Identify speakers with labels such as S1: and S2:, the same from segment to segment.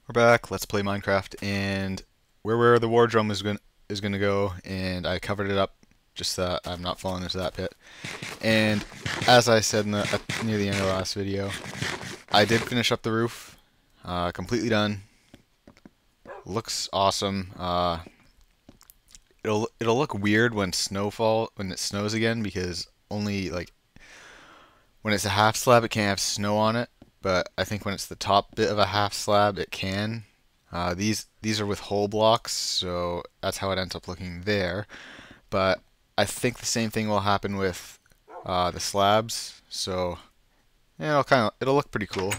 S1: We're back. Let's play Minecraft, and where the wardrobe is gonna go, and I covered it up just so that I'm not falling into that pit. And as I said near the end of the last video, I did finish up the roof, completely done. Looks awesome. It'll look weird when it snows again because only like when it's a half slab it can't have snow on it. But I think when it's the top bit of a half slab it can. These are with whole blocks, so that's how it ends up looking there. But I think the same thing will happen with the slabs. So yeah, it'll look pretty cool.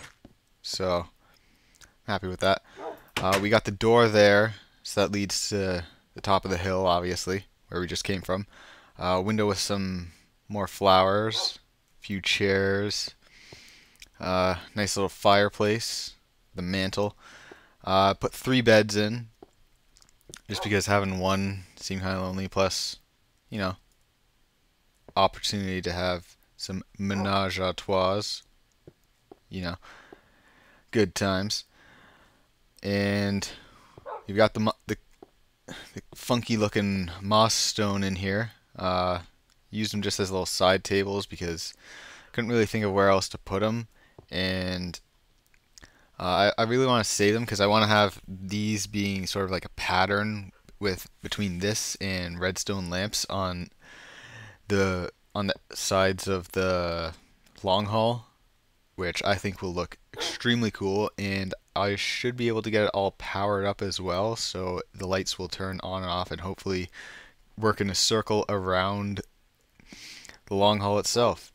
S1: So I'm happy with that. We got the door there, so that leads to the top of the hill, obviously, where we just came from. Window with some more flowers, a few chairs, nice little fireplace, the mantle. Put 3 beds in, just because having one seemed kind of lonely. Plus, you know, opportunity to have some menage a trois. You know, good times. And you've got the funky looking moss stone in here. Used them just as little side tables because I couldn't really think of where else to put them. And I really want to save them because I want to have these being sort of like a pattern with between this and redstone lamps on the sides of the long haul, which I think will look extremely cool. And I should be able to get it all powered up as well, so the lights will turn on and off and hopefully work in a circle around the long haul itself.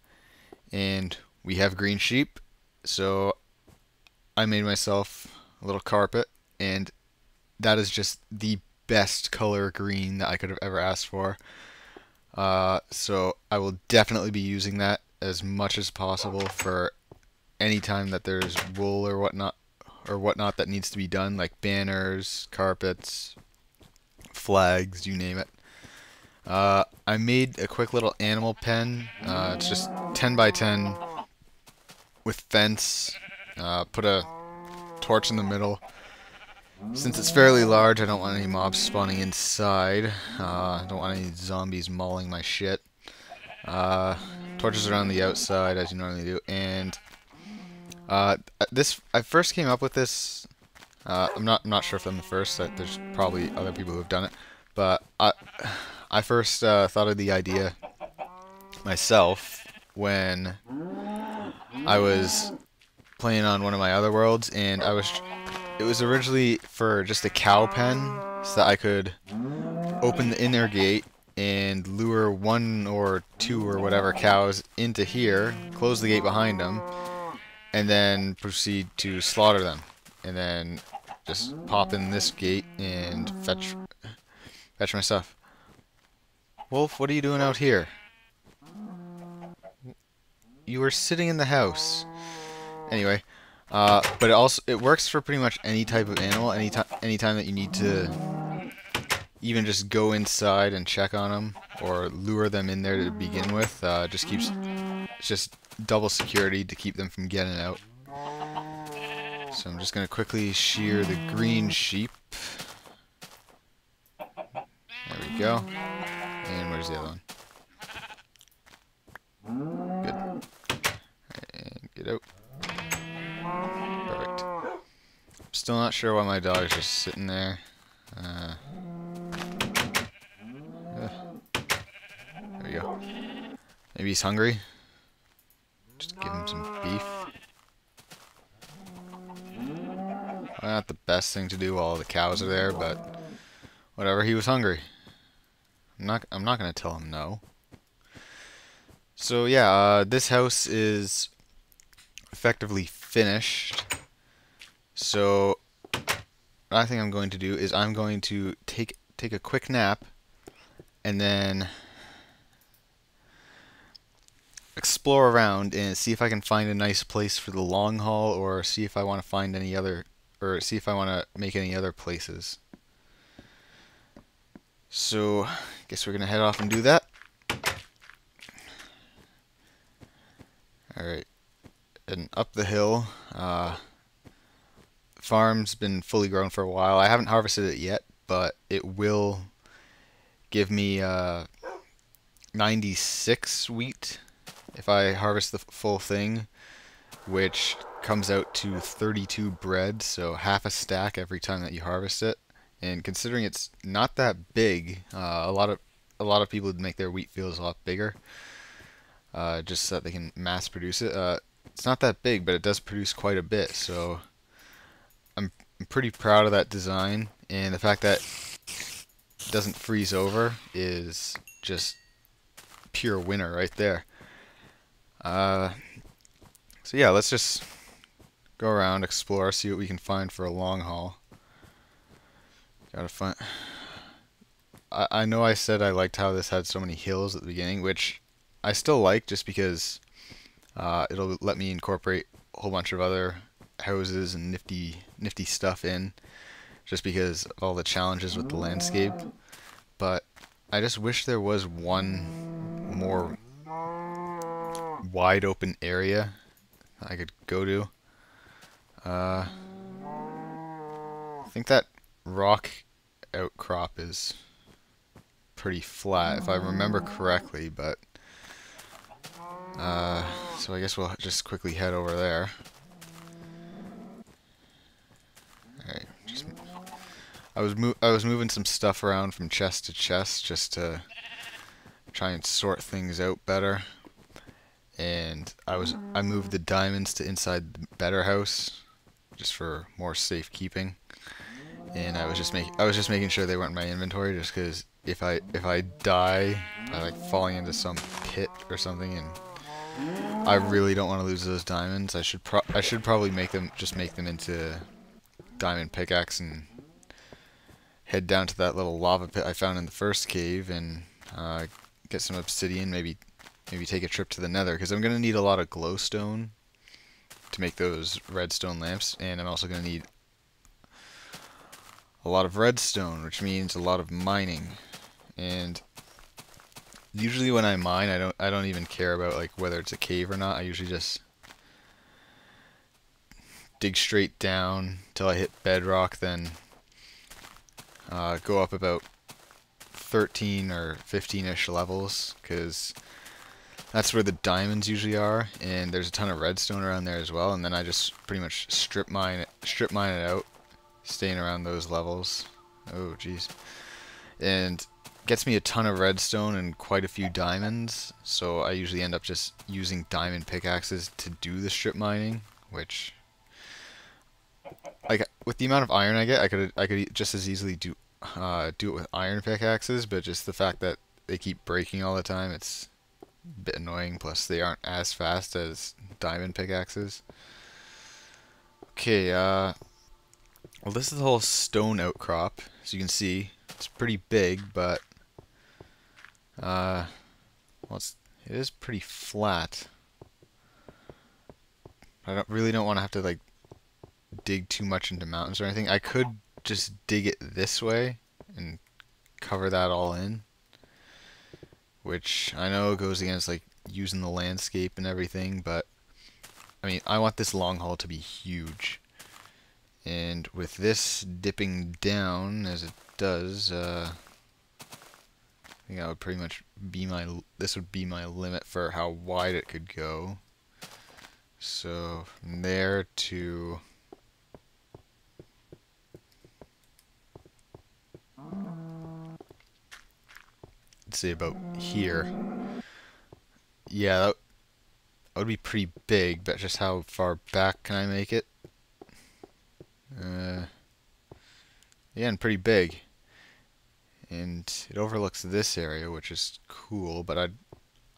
S1: And we have green sheep, so I made myself a little carpet, and that is just the best color green that I could have ever asked for. So I will definitely be using that as much as possible for any time that there's wool or whatnot that needs to be done, like banners, carpets, flags, you name it. I made a quick little animal pen. It's just 10 by 10 with fence. Put a torch in the middle. Since it's fairly large, I don't want any mobs spawning inside. I don't want any zombies mauling my shit. Torches around the outside, as you normally do. And I first came up with this. I'm not sure if I'm the first. There's probably other people who have done it, but I first thought of the idea myself when I was playing on one of my other worlds, and it was originally for just a cow pen, so that I could open the inner gate and lure 1 or 2 or whatever cows into here, close the gate behind them, and then proceed to slaughter them, and then just pop in this gate and fetch my stuff. Wolf, what are you doing out here? You were sitting in the house. Anyway, but it works for pretty much any type of animal. Anytime that you need to even just go inside and check on them or lure them in there to begin with, it's just double security to keep them from getting out. So I'm just gonna quickly shear the green sheep. There we go. And where's the other one? Good. And get out. Perfect. Still not sure why my dog is just sitting there. There we go. Maybe he's hungry. Just give him some beef. Not the best thing to do while the cows are there, but whatever. He was hungry. I'm not gonna tell him no. So yeah, this house is effectively finished. So what I think I'm going to do is I'm going to take a quick nap and then explore around and see if I can find a nice place for the long haul, or see if I want to find any other, or see if I want to make any other places. So I guess we're gonna head off and do that. Alright, and up the hill. farm's been fully grown for a while. I haven't harvested it yet, but it will give me 96 wheat if I harvest the full thing, which comes out to 32 bread, so half a stack every time that you harvest it. And considering it's not that big, a lot of people would make their wheat fields a lot bigger, just so that they can mass produce it. It's not that big, but it does produce quite a bit, so I'm pretty proud of that design, and the fact that it doesn't freeze over is just pure winner right there. Uh, so yeah, let's just go around, explore, see what we can find for a long haul. Gotta find. I know I said I liked how this had so many hills at the beginning, which I still like, just because it'll let me incorporate a whole bunch of other houses and nifty stuff in, just because of all the challenges with the landscape. But I just wish there was one more wide open area I could go to. I think that rock outcrop is pretty flat, if I remember correctly, but so I guess we'll just quickly head over there. Alright, I was moving some stuff around from chest to chest just to try and sort things out better. And I moved the diamonds to inside the better house just for more safekeeping. And I was just making sure they weren't in my inventory, just because if I die by like falling into some pit or something, and I really don't want to lose those diamonds, I should probably make them into diamond pickaxe and head down to that little lava pit I found in the first cave and get some obsidian, maybe take a trip to the nether, because I'm going to need a lot of glowstone to make those redstone lamps, and I'm also going to need a lot of redstone, which means a lot of mining. And usually when I mine, I don't even care about like whether it's a cave or not. I usually just dig straight down till I hit bedrock, then go up about 13 or 15-ish levels, because that's where the diamonds usually are, and there's a ton of redstone around there as well. And then I just pretty much strip mine it out, staying around those levels. Oh jeez. And gets me a ton of redstone and quite a few diamonds, so I usually end up just using diamond pickaxes to do the strip mining, which, like, with the amount of iron I get, I could just as easily do it with iron pickaxes, but just the fact that they keep breaking all the time, it's a bit annoying. Plus they aren't as fast as diamond pickaxes. Okay, well, this is the whole stone outcrop. As you can see, it's pretty big, but well, it is pretty flat. I really don't want to have to like dig too much into mountains or anything. I could just dig it this way and cover that all in, which I know goes against like using the landscape and everything, but I mean, I want this long haul to be huge. And with this dipping down as it does, I think that would pretty much be this would be my limit for how wide it could go. So from there to let's say about here. Yeah, that would be pretty big, but just how far back can I make it? Yeah, and pretty big. And it overlooks this area, which is cool, but I'd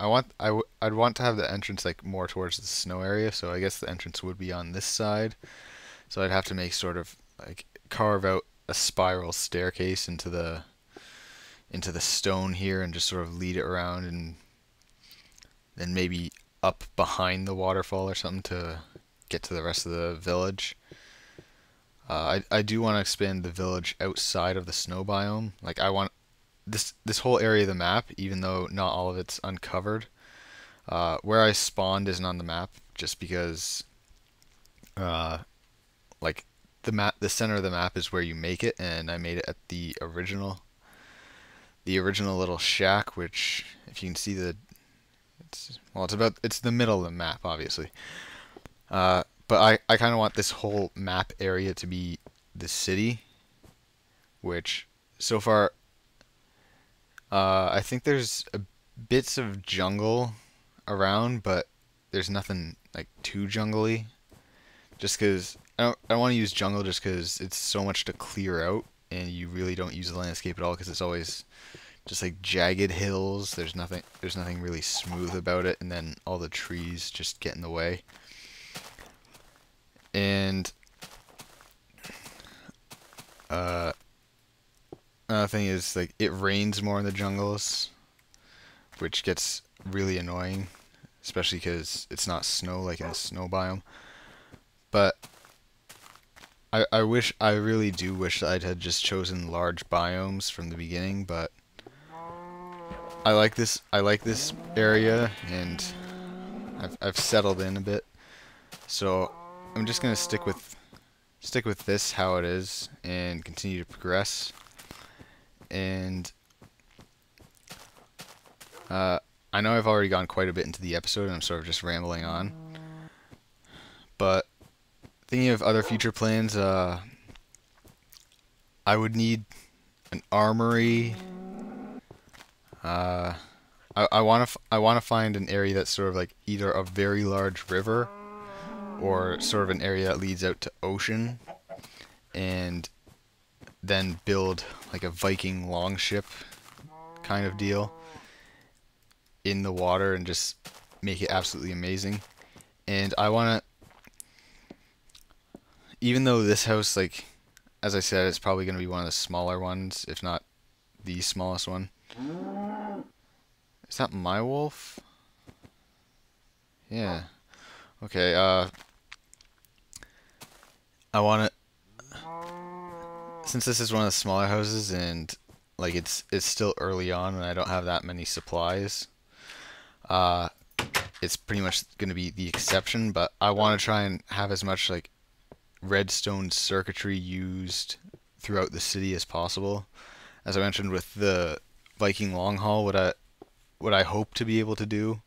S1: want to have the entrance like more towards the snow area, so I guess the entrance would be on this side. So I'd have to make sort of like carve out a spiral staircase into the stone here and just sort of lead it around, and then maybe up behind the waterfall or something to get to the rest of the village. I do want to expand the village outside of the snow biome. Like, I want this whole area of the map, even though not all of it's uncovered. Where I spawned isn't on the map, just because like the center of the map is where you make it, and I made it at the original little shack, which if you can see it's the middle of the map, obviously. But I kind of want this whole map area to be the city, which so far I think there's bits of jungle around, but there's nothing like too jungly. Just because I don't want to use jungle just because it's so much to clear out, and you really don't use the landscape at all because it's always just like jagged hills. There's nothing really smooth about it, and then all the trees just get in the way. And another thing is like it rains more in the jungles, which gets really annoying, especially because it's not snow like in the snow biome. But I really do wish that I'd had just chosen large biomes from the beginning, but I like this area, and I've settled in a bit. So I'm just gonna stick with this how it is and continue to progress. And I know I've already gone quite a bit into the episode and I'm sort of just rambling on. But thinking of other future plans, I would need an armory. I want to find an area that's sort of like either a very large river or sort of an area that leads out to ocean, and then build like a Viking longship kind of deal in the water and just make it absolutely amazing. And I want to, even though this house, like as I said, it's probably going to be one of the smaller ones, if not the smallest one. Is that my wolf? Yeah. Okay, I want to, since this is one of the smaller houses and like it's still early on and I don't have that many supplies, it's pretty much going to be the exception, but I want to try and have as much like redstone circuitry used throughout the city as possible. As I mentioned with the Viking long haul, what I hope to be able to do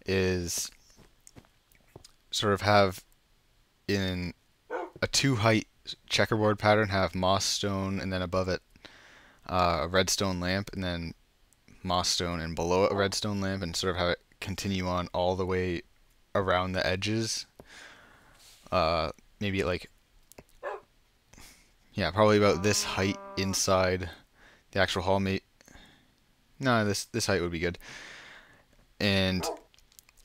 S1: is sort of have in a two height checkerboard pattern, have moss stone and then above it a redstone lamp, and then moss stone and below it a redstone lamp, and sort of have it continue on all the way around the edges. Maybe at like, yeah, probably about this height inside the actual hall. No, this height would be good. And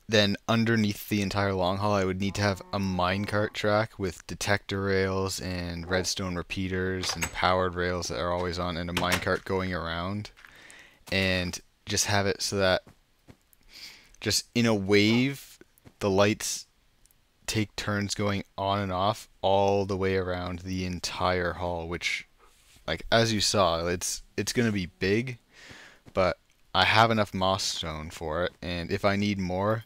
S1: then underneath the entire long haul, I would need to have a minecart track with detector rails and redstone repeaters and powered rails that are always on, and a minecart going around, and just have it so that just in a wave the lights take turns going on and off all the way around the entire hall, which, like as you saw, it's gonna be big, but I have enough moss stone for it, and if I need more,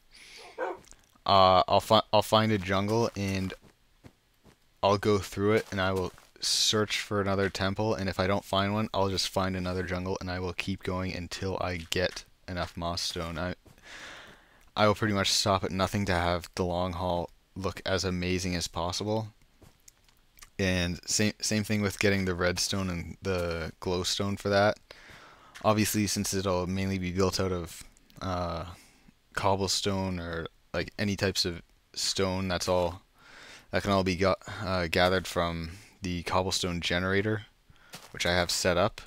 S1: I'll find a jungle and I'll go through it and I will search for another temple, and if I don't find one, I'll just find another jungle and I will keep going until I get enough moss stone. I will pretty much stop at nothing to have the long haul look as amazing as possible. And same thing with getting the redstone and the glowstone for that. Obviously, since it'll mainly be built out of cobblestone or like any types of stone, that can all be gathered from the cobblestone generator, which I have set up.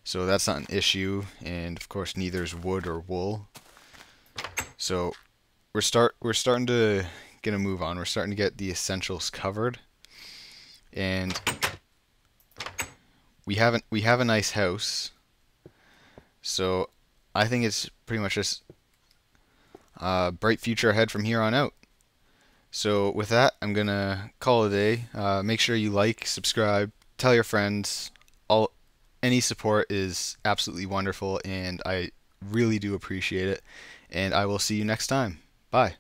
S1: So that's not an issue, and of course neither is wood or wool. So we're starting to get a move on. We're starting to get the essentials covered, and we have a nice house. So I think it's pretty much just a bright future ahead from here on out. So with that, I'm gonna call it a day. Make sure you like, subscribe, tell your friends. Any support is absolutely wonderful, and I really do appreciate it. And I will see you next time. Bye.